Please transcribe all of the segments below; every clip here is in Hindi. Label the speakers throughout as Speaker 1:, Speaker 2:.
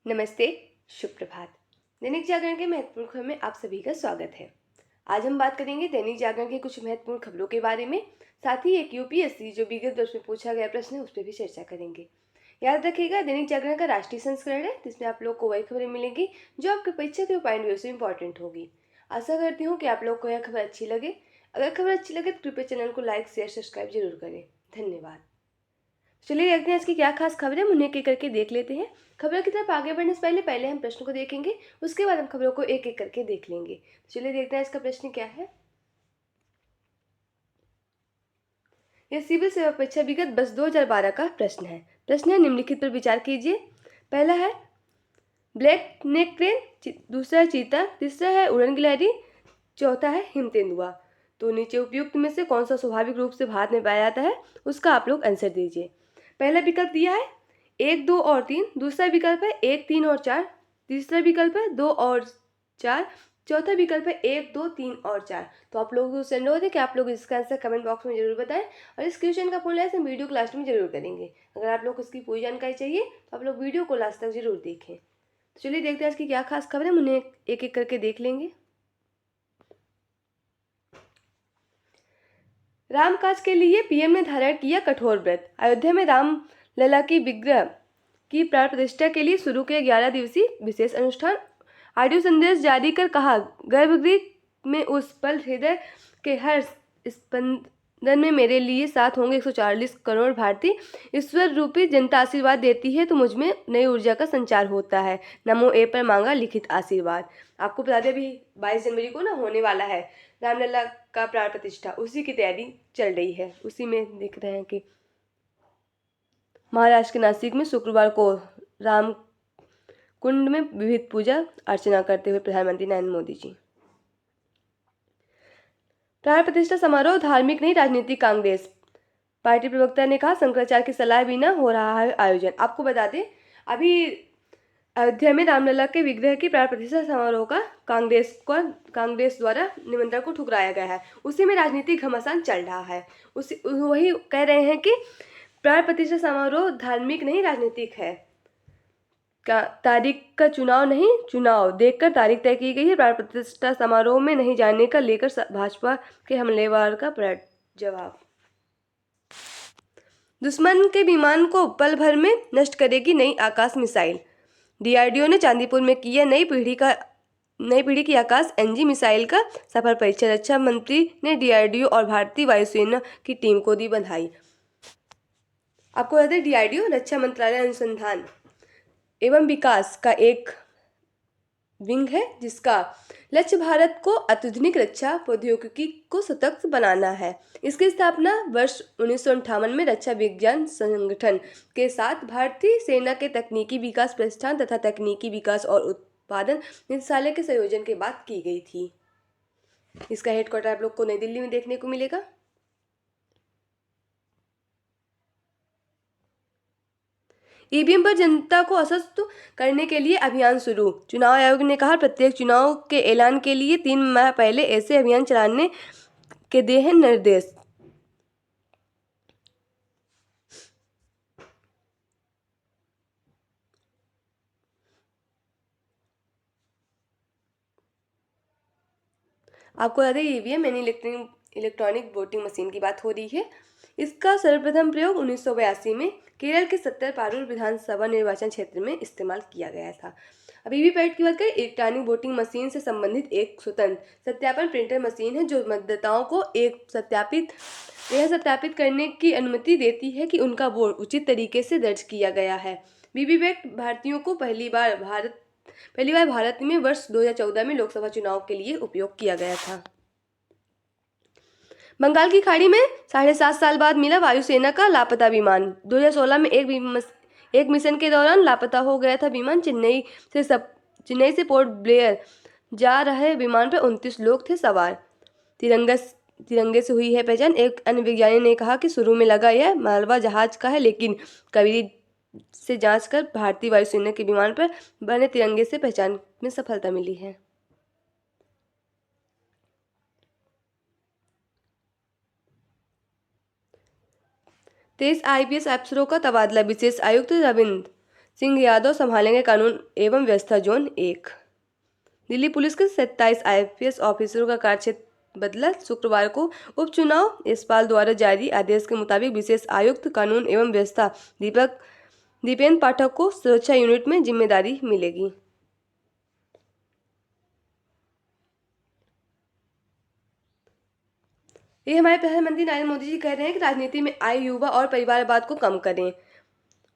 Speaker 1: नमस्ते, शुभ प्रभात। दैनिक जागरण के महत्वपूर्ण खबर में आप सभी का स्वागत है। आज हम बात करेंगे दैनिक जागरण के कुछ महत्वपूर्ण खबरों के बारे में। साथ ही एक यूपीएससी जो विगत वर्ष में पूछा गया प्रश्न है उस पर भी चर्चा करेंगे। याद रखिएगा, दैनिक जागरण का राष्ट्रीय संस्करण है जिसमें आप लोग को वही खबरें मिलेंगी जो आपके परीक्षा के पॉइंट व्यू से इंपॉर्टेंट होगी। आशा करती हूँ कि आप लोग को यह खबर अच्छी लगे। अगर खबर अच्छी लगे तो कृपया चैनल को लाइक शेयर सब्सक्राइब जरूर करें। धन्यवाद। चलिए देखते हैं आज की क्या खास खबर है, उन्हें एक एक करके देख लेते हैं। खबर की तरफ आगे बढ़ने से पहले हम प्रश्न को देखेंगे, उसके बाद हम खबरों को एक एक करके देख लेंगे। चलिए देखते हैं इसका प्रश्न क्या है। यह सिविल सेवा परीक्षा विगत वर्ष 2012 का प्रश्न है। प्रश्न है निम्नलिखित पर विचार कीजिए। पहला है ब्लैक नेक क्रेन, दूसरा है चीता, तीसरा है उड़न गिलहरी, चौथा है हिम तेंदुआ। तो नीचे उपयुक्त में से कौन सा स्वाभाविक रूप से भारत में पाया जाता है उसका आप लोग आंसर दीजिए। पहला विकल्प दिया है 1, 2 और 3, दूसरा विकल्प है 1, 3 और 4, तीसरा विकल्प है 2 और 4, चौथा विकल्प है 1, 2, 3 और 4। तो आप लोग से अनुरोध है कि आप लोग इसका आंसर कमेंट बॉक्स में जरूर बताएं और इस क्वेश्चन का पूर्ण हम वीडियो को लास्ट में जरूर करेंगे। अगर आप लोग को इसकी पूरी जानकारी चाहिए तो आप लोग वीडियो को लास्ट तक जरूर देखें। तो चलिए देखते हैं आज की क्या खास खबर है, उन्हें एक एक करके देख लेंगे। रामकाज के लिए पीएम ने धारण किया कठोर व्रत। अयोध्या में राम लला की विग्रह की प्राण प्रतिष्ठा के लिए शुरू किया 11 दिवसीय विशेष अनुष्ठान। ऑडियो संदेश जारी कर कहा, गर्भगृह में उस पल हृदय के हर स्पंदन में मेरे लिए साथ होंगे 140 करोड़ भारतीय। ईश्वर रूपी जनता आशीर्वाद देती है तो मुझ में नई ऊर्जा का संचार होता है। नमो ऐप पर मांगा लिखित आशीर्वाद। आपको बता दें अभी 22 जनवरी को ना होने वाला है रामलला का प्राण प्रतिष्ठा, उसी की तैयारी चल रही है। उसी में देख रहे हैं कि महाराष्ट्र के नासिक में शुक्रवार को राम कुंड में विविध पूजा अर्चना करते हुए प्रधानमंत्री नरेंद्र मोदी जी। प्राण प्रतिष्ठा समारोह धार्मिक नहीं राजनीतिक, कांग्रेस पार्टी प्रवक्ता ने कहा शंकराचार्य की सलाह बिना हो रहा है आयोजन। आपको बता दें अभी अयोध्या में रामलला के विग्रह की प्राण प्रतिष्ठा समारोह का कांग्रेस द्वारा निमंत्रण को ठुकराया गया है। उसी में राजनीतिक घमासान चल रहा है। उसी वही कह रहे हैं कि प्राण प्रतिष्ठा समारोह धार्मिक नहीं राजनीतिक है। तारीख का चुनाव नहीं, चुनाव देखकर तारीख तय की गई है। प्राण प्रतिष्ठा समारोह में नहीं जाने का लेकर भाजपा के हमलेवार का जवाब। दुश्मन के विमान को पल भर में नष्ट करेगी नई आकाश मिसाइल। डीआरडीओ ने चांदीपुर में किया नई पीढ़ी की आकाश एनजी मिसाइल का सफल परीक्षण। रक्षा मंत्री ने डीआरडीओ और भारतीय वायुसेना की टीम को दी बधाई। आपको बता दें डीआरडीओ रक्षा मंत्रालय अनुसंधान एवं विकास का एक विंग है जिसका लक्ष्य भारत को अत्याधुनिक रक्षा प्रौद्योगिकी को सशक्त बनाना है। इसकी स्थापना वर्ष 1958 में रक्षा विज्ञान संगठन के साथ भारतीय सेना के तकनीकी विकास प्रतिष्ठान तथा तकनीकी विकास और उत्पादन निदेशालय के संयोजन के बाद की गई थी। इसका हेडक्वार्टर आप लोग को नई दिल्ली में देखने को मिलेगा। ईवीएम पर जनता को आश्वस्त करने के लिए अभियान शुरू। चुनाव आयोग ने कहा प्रत्येक चुनाव के ऐलान के लिए 3 माह पहले ऐसे अभियान चलाने के दिए हैं निर्देश। आपको बता दें ईवीएम यानी इलेक्ट्रॉनिक वोटिंग मशीन की बात हो रही है। इसका सर्वप्रथम प्रयोग 1982 में केरल के 70 पारूल विधानसभा निर्वाचन क्षेत्र में इस्तेमाल किया गया था। अब वीवीपैट की बात करें, इलेक्ट्रॉनिक वोटिंग मशीन से संबंधित एक स्वतंत्र सत्यापन प्रिंटर मशीन है जो मतदाताओं को यह सत्यापित करने की अनुमति देती है कि उनका वोट उचित तरीके से दर्ज किया गया है। वीवीपैट भारतीयों को पहली बार भारत में वर्ष 2014 में लोकसभा चुनाव के लिए उपयोग किया गया था। बंगाल की खाड़ी में 7.5 साल बाद मिला वायुसेना का लापता विमान। 2016 में एक मिशन के दौरान लापता हो गया था विमान। चेन्नई से पोर्ट ब्लेयर जा रहे विमान पर 29 लोग थे सवार। तिरंगे से हुई है पहचान। एक अन्य विज्ञानी ने कहा कि शुरू में लगा यह मालवा जहाज का है, लेकिन कभी से जांच कर भारतीय वायुसेना के विमान पर बने तिरंगे से पहचान में सफलता मिली है। तेईस आईपीएस अफसरों का तबादला। विशेष आयुक्त रविंद्र सिंह यादव संभालेंगे कानून एवं व्यवस्था जोन 1। दिल्ली पुलिस के 27 आईपीएस ऑफिसरों का कार्यक्षेत्र बदला। शुक्रवार को उपचुनाव यशपाल द्वारा जारी आदेश के मुताबिक विशेष आयुक्त कानून एवं व्यवस्था दीपेंद्र पाठक को सुरक्षा यूनिट में जिम्मेदारी मिलेगी। ये हमारे प्रधानमंत्री नरेंद्र मोदी जी कह रहे हैं कि राजनीति में आए युवा और परिवारवाद को कम करें।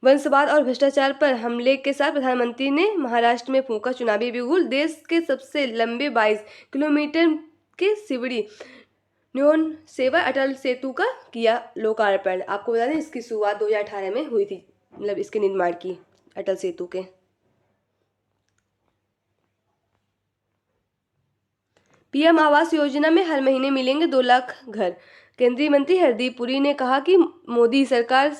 Speaker 1: वंशवाद और भ्रष्टाचार पर हमले के साथ प्रधानमंत्री ने महाराष्ट्र में फूंका चुनावी बिगुल। देश के सबसे लंबे 22 किलोमीटर के सिवड़ी न्योन सेवा अटल सेतु का किया लोकार्पण। आपको बता दें इसकी शुरुआत 2018 में हुई थी, मतलब इसके निर्माण की, अटल सेतु के। पीएम आवास योजना में हर महीने मिलेंगे 2 लाख घर। केंद्रीय मंत्री हरदीप पुरी ने कहा कि मोदी सरकार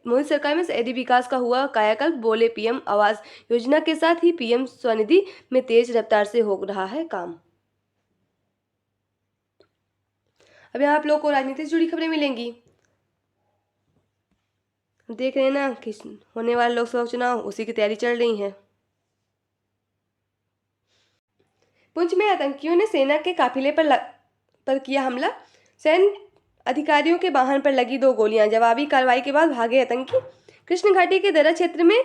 Speaker 1: में शहरी विकास का हुआ कायाकल्प। बोले पीएम आवास योजना के साथ ही पीएम स्वनिधि में तेज रफ्तार से हो रहा है काम। अब यहाँ आप लोग को राजनीति से जुड़ी खबरें मिलेंगी। देख रहे हैं ना कि होने वाले लोकसभा चुनाव, उसी की तैयारी चल रही है। पुंछ में आतंकियों ने सेना के काफिले पर किया हमला। सैन्य अधिकारियों के वाहन पर लगी 2 गोलियां। जवाबी कार्रवाई के बाद भागे आतंकी। कृष्ण घाटी के दर्रा क्षेत्र में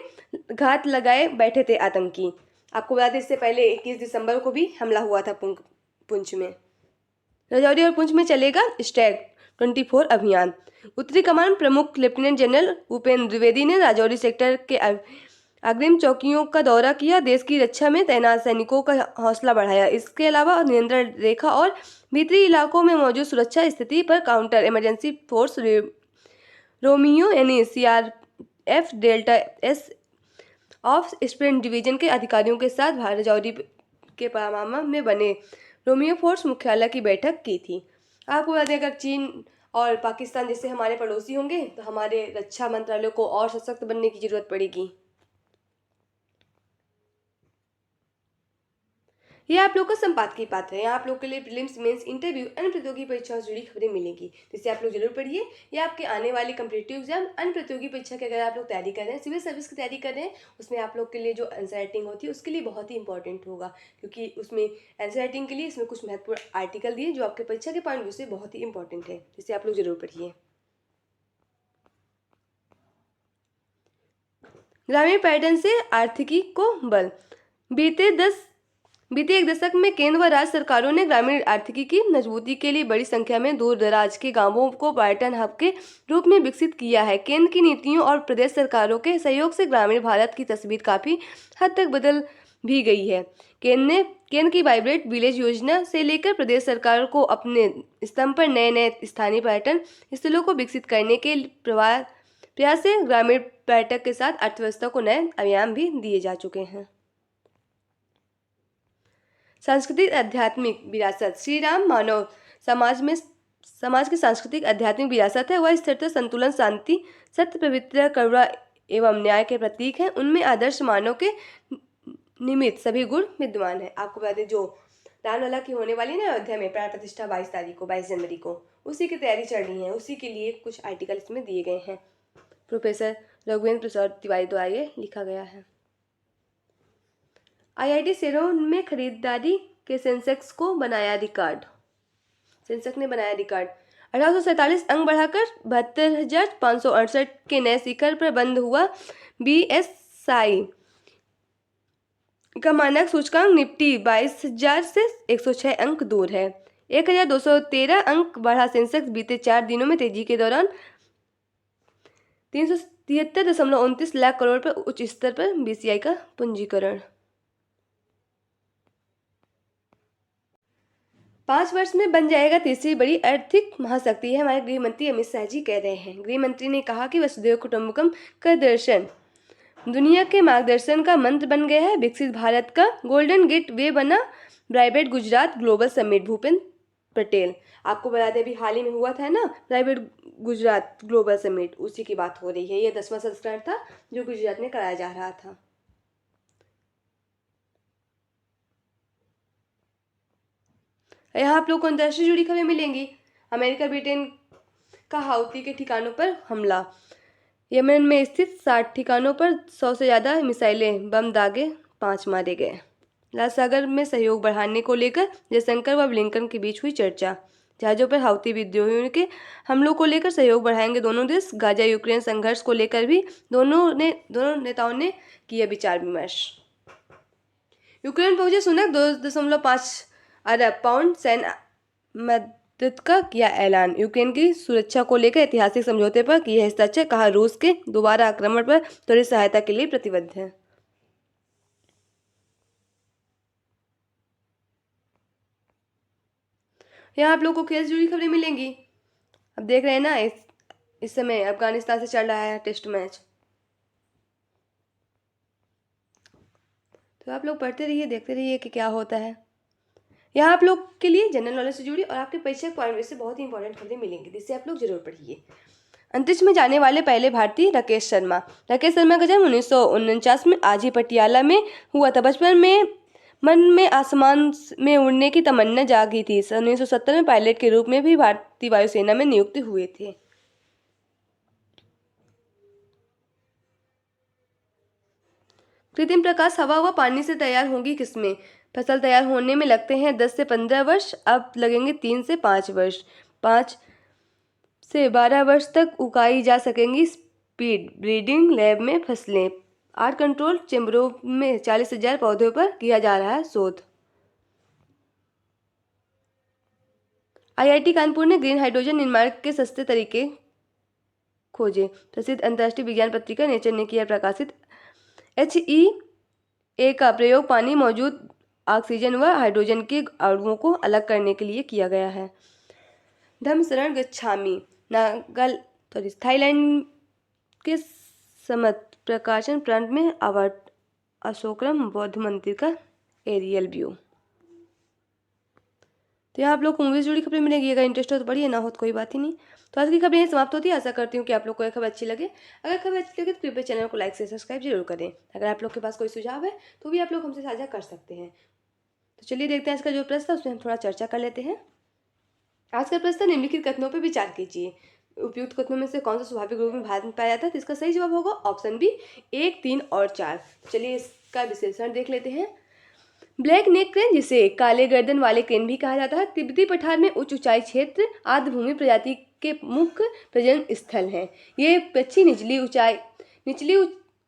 Speaker 1: घात लगाए बैठे थे आतंकी। आपको बता दें इससे पहले 21 दिसंबर को भी हमला हुआ था पुंछ में। राजौरी और पुंछ में चलेगा स्टैग 24 अभियान। उत्तरी कमान प्रमुख लेफ्टिनेंट जनरल उपेंद्र द्विवेदी ने राजौरी सेक्टर के अग्रिम चौकियों का दौरा किया। देश की रक्षा में तैनात सैनिकों का हौसला बढ़ाया। इसके अलावा नियंत्रण रेखा और भीतरी इलाकों में मौजूद सुरक्षा स्थिति पर काउंटर इमरजेंसी फोर्स रोमियो यानी CRF delta S of sprint division के अधिकारियों के साथ राजौरी के पामामा में बने रोमियो फोर्स मुख्यालय की बैठक की थी। आपको बता दें अगर चीन और पाकिस्तान जैसे हमारे पड़ोसी होंगे तो हमारे रक्षा मंत्रालय को और सशक्त बनने की जरूरत पड़ेगी। यह आप लोग का संपादकीय पात्र है। यहाँ आप लोग के लिए प्रीलिम्स, मेंस, इंटरव्यू, अन्य प्रतियोगी परीक्षाओं से जुड़ी खबरें मिलेंगी, जिसे आप लोग जरूर पढ़िए। या आपके आने वाली कॉम्पिटिटिव एग्जाम, अन्य प्रतियोगी परीक्षा की अगर आप लोग तैयारी कर रहे हैं, सिविल सर्विस की तैयारी कर रहे हैं, उसमें आप लोग के लिए जो आंसर राइटिंग होती है उसके लिए बहुत ही इंपॉर्टेंट होगा, क्योंकि उसमें आंसर राइटिंग के लिए इसमें कुछ महत्वपूर्ण आर्टिकल दिए जो आपके परीक्षा के पॉइंट व्यू से बहुत ही इंपॉर्टेंट है, जिसे आप लोग जरूर पढ़िए। ग्रामीण पर्यटन से आर्थिकी को बल। बीते एक दशक में केंद्र व राज्य सरकारों ने ग्रामीण आर्थिकी की मजबूती के लिए बड़ी संख्या में दूर दराज के गांवों को पर्यटन हब के रूप में विकसित किया है। केंद्र की नीतियों और प्रदेश सरकारों के सहयोग से ग्रामीण भारत की तस्वीर काफी हद तक बदल भी गई है। केंद्र की वाइब्रेंट विलेज योजना से लेकर प्रदेश सरकार को अपने स्तंभ पर नए नए स्थानीय पर्यटन स्थलों को विकसित करने के प्रयास से ग्रामीण पर्यटक के साथ अर्थव्यवस्था को नए आयाम भी दिए जा चुके हैं। सांस्कृतिक आध्यात्मिक विरासत। श्री राम मानव समाज की सांस्कृतिक आध्यात्मिक विरासत है। वह स्थिरता, संतुलन, शांति, सत्य, पवित्रता, करुणा एवं न्याय के प्रतीक है। उनमें आदर्श मानव के निमित्त सभी गुण विद्यमान है। आपको बता दें जो रामलला की होने वाली ना अयोध्या में प्राण प्रतिष्ठा 22 जनवरी को, उसी की तैयारी चल रही है। उसी के लिए कुछ आर्टिकल इसमें दिए गए हैं। प्रोफेसर रघुवेंद्र प्रसाद तिवारी द्वारा ये लिखा गया है। आईआईटी सेरोन में खरीदारी के सेंसेक्स को बनाया रिकॉर्ड। सेंसेक्स ने बनाया रिकॉर्ड। 1847 अंक बढ़ाकर 72,568 के नए शिखर पर बंद हुआ। बीएसआई का मानक सूचकांक निफ्टी 22,000 से 106 अंक दूर है। 1,213 अंक बढ़ा सेंसेक्स बीते 4 दिनों में तेजी के दौरान 373.29 लाख करोड़ पर उच्च स्तर पर बीसीआई का पूंजीकरण। 5 वर्ष में बन जाएगा तीसरी बड़ी आर्थिक महाशक्ति है, हमारे गृह मंत्री अमित शाह जी कह रहे हैं। गृह मंत्री ने कहा कि वसुधैव कुटुंबकम का दर्शन दुनिया के मार्गदर्शन का मंत्र बन गया है। विकसित भारत का गोल्डन गेट वे बना ब्राइबेट गुजरात ग्लोबल समिट। भूपेंद्र पटेल। आपको बता दें अभी हाल ही में हुआ था ना ब्राइबेट गुजरात ग्लोबल समिट, उसी की बात हो रही है। यह 10वां संस्करण था जो गुजरात में कराया जा रहा था। यहाँ आप लोग को अंतर्राष्ट्रीय जुड़ी खबरें मिलेंगी। अमेरिका ब्रिटेन का हाउती के ठिकानों पर हमला। यमन में स्थित 60 ठिकानों पर 100 से ज़्यादा मिसाइलें बम दागे, 5 मारे गए। लाल सागर में सहयोग बढ़ाने को लेकर जयशंकर व ब्लिंकन के बीच हुई चर्चा। जहाजों पर हाउती विद्रोहियों के हमलों को लेकर सहयोग बढ़ाएंगे दोनों देश। गाजा यूक्रेन संघर्ष को लेकर भी दोनों नेताओं ने किया विचार विमर्श। यूक्रेन पहुंचे सुनक 2.5 अरब पाउंड सैन्य मदद का किया ऐलान। यूक्रेन की सुरक्षा को लेकर ऐतिहासिक समझौते पर किया हस्ताक्षर, कहा रूस के दोबारा आक्रमण पर त्वरित सहायता के लिए प्रतिबद्ध है। यहाँ आप लोग को खेल से जुड़ी खबरें मिलेंगी। अब देख रहे हैं ना, इस समय अफगानिस्तान से चल रहा है टेस्ट मैच, तो आप लोग पढ़ते रहिए, देखते रहिए कि क्या होता है। यहाँ आप लोग के लिए जनरल नॉलेज से जुड़ी और आपके परीक्षा पॉइंट से बहुत ही इंपॉर्टेंट खबरें मिलेंगी, जिससे आप लोग जरूर पढ़िए। अंतरिक्ष में जाने वाले पहले भारतीय राकेश शर्मा। राकेश शर्मा का जन्म 1949 में आज ही पटियाला में हुआ था। बचपन में मन में आसमान में उड़ने की तमन्ना जागी थी। 1970 में पायलट के रूप में भी भारतीय वायुसेना में नियुक्त हुए थे। कृत्रिम प्रकाश हवा व पानी से तैयार होंगी किस्में। फसल तैयार होने में लगते हैं 10 से 15 वर्ष, अब लगेंगे 3 से 5 वर्ष। 5 से 12 वर्ष तक उगाई जा सकेंगी स्पीड ब्रीडिंग लैब में फसलें। 8 कंट्रोल चेम्बरों में 40,000 पौधों पर किया जा रहा है शोध। IIT कानपुर ने ग्रीन हाइड्रोजन निर्माण के सस्ते तरीके खोजे। प्रसिद्ध अंतर्राष्ट्रीय विज्ञान पत्रिका नेचर ने किया प्रकाशित। HEA का प्रयोग पानी मौजूद ऑक्सीजन व हाइड्रोजन के अणुओं को अलग करने के लिए किया गया है। धम्मशरण गच्छामी थाईलैंड के समत प्रकाशन प्रांत में अवार्ड अशोकरम बौद्ध मंदिर का एरियल व्यू। तो यहाँ आप लोग को मूवी से जुड़ी खबरें मिलेगी। अगर इंटरेस्ट हो तो पढ़िए, ना हो तो कोई बात ही नहीं। तो आज की खबरें समाप्त होती है। आशा करती हूँ कि आप लोग को यह खबर अच्छी लगे। अगर खबर अच्छी लगे तो कृपया चैनल को लाइक से सब्सक्राइब जरूर करें। अगर आप लोग के पास कोई सुझाव है तो भी आप लोग हमसे साझा कर सकते हैं। तो चलिए देखते हैं इसका जो प्रश्न था उसमें हम थोड़ा चर्चा कर लेते हैं। आज का प्रश्न, निम्नलिखित कथनों पर विचार कीजिए। उपयुक्त कथनों में से कौन सा स्वाभाविक रूप में भारत में पाया जाता है? तो इसका सही जवाब होगा ऑप्शन बी 1, 3 और 4। चलिए इसका विश्लेषण देख लेते हैं। ब्लैक नेक क्रेन, जिसे काले गर्दन वाले क्रेन भी कहा जाता है, तिब्बती पठार में उच्च ऊंचाई क्षेत्र आर्द्रभूमि प्रजाति के मुख्य प्रजनन स्थल हैं। ये पक्षी निचली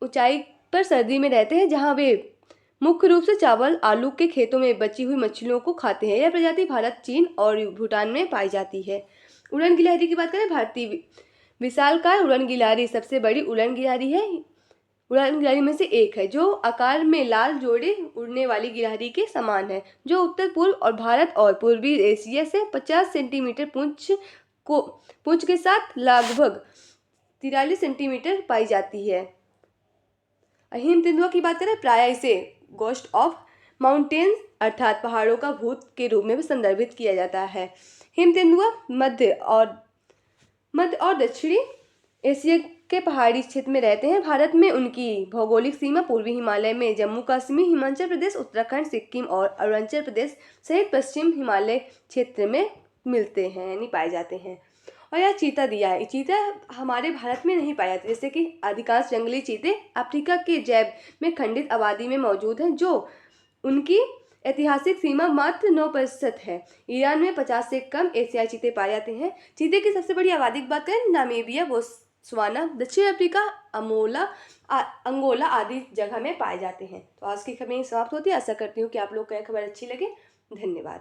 Speaker 1: ऊंचाई पर सर्दी में रहते हैं, जहां वे मुख्य रूप से चावल आलू के खेतों में बची हुई मछलियों को खाते हैं। यह प्रजाति भारत, चीन और भूटान में पाई जाती है। उड़न गिलहरी की बात करें, भारतीय विशालकाय उड़न गिलहरी सबसे बड़ी उड़न गिलहरी है। उड़न गिलहरी में से एक है जो आकार में लाल जोड़े उड़ने वाली गिलहरी के समान है, जो उत्तर पूर्व और भारत और पूर्वी एशिया से 50 सेंटीमीटर पूंछ के साथ लगभग 43 सेंटीमीटर पाई जाती है। हिम तेंदुआ की बात करें, प्रायः इसे गोस्ट ऑफ माउंटेन्स अर्थात पहाड़ों का भूत के रूप में भी संदर्भित किया जाता है। हिम तेंदुआ मध्य और दक्षिणी एशिया के पहाड़ी क्षेत्र में रहते हैं। भारत में उनकी भौगोलिक सीमा पूर्वी हिमालय में जम्मू कश्मीर, हिमाचल प्रदेश, उत्तराखंड, सिक्किम और अरुणाचल प्रदेश सहित पश्चिम हिमालय क्षेत्र में मिलते हैं, यानी पाए जाते हैं। और यह चीता दिया है। चीता हमारे भारत में नहीं पाया जाता, जैसे कि अधिकांश जंगली चीते अफ्रीका के जैव में खंडित आबादी में मौजूद हैं, जो उनकी ऐतिहासिक सीमा मात्र 9% है। ईरान में 50 से कम एशियाई चीते पाए जाते हैं। चीते की सबसे बड़ी आबादी की बात करें, नामीबिया, बोत्सवाना, दक्षिण अफ्रीका, अंगोला आदि जगह में पाए जाते हैं। तो आज की खबरें समाप्त होती है। आशा करती हूँ कि आप लोग को यह खबर अच्छी लगे। धन्यवाद।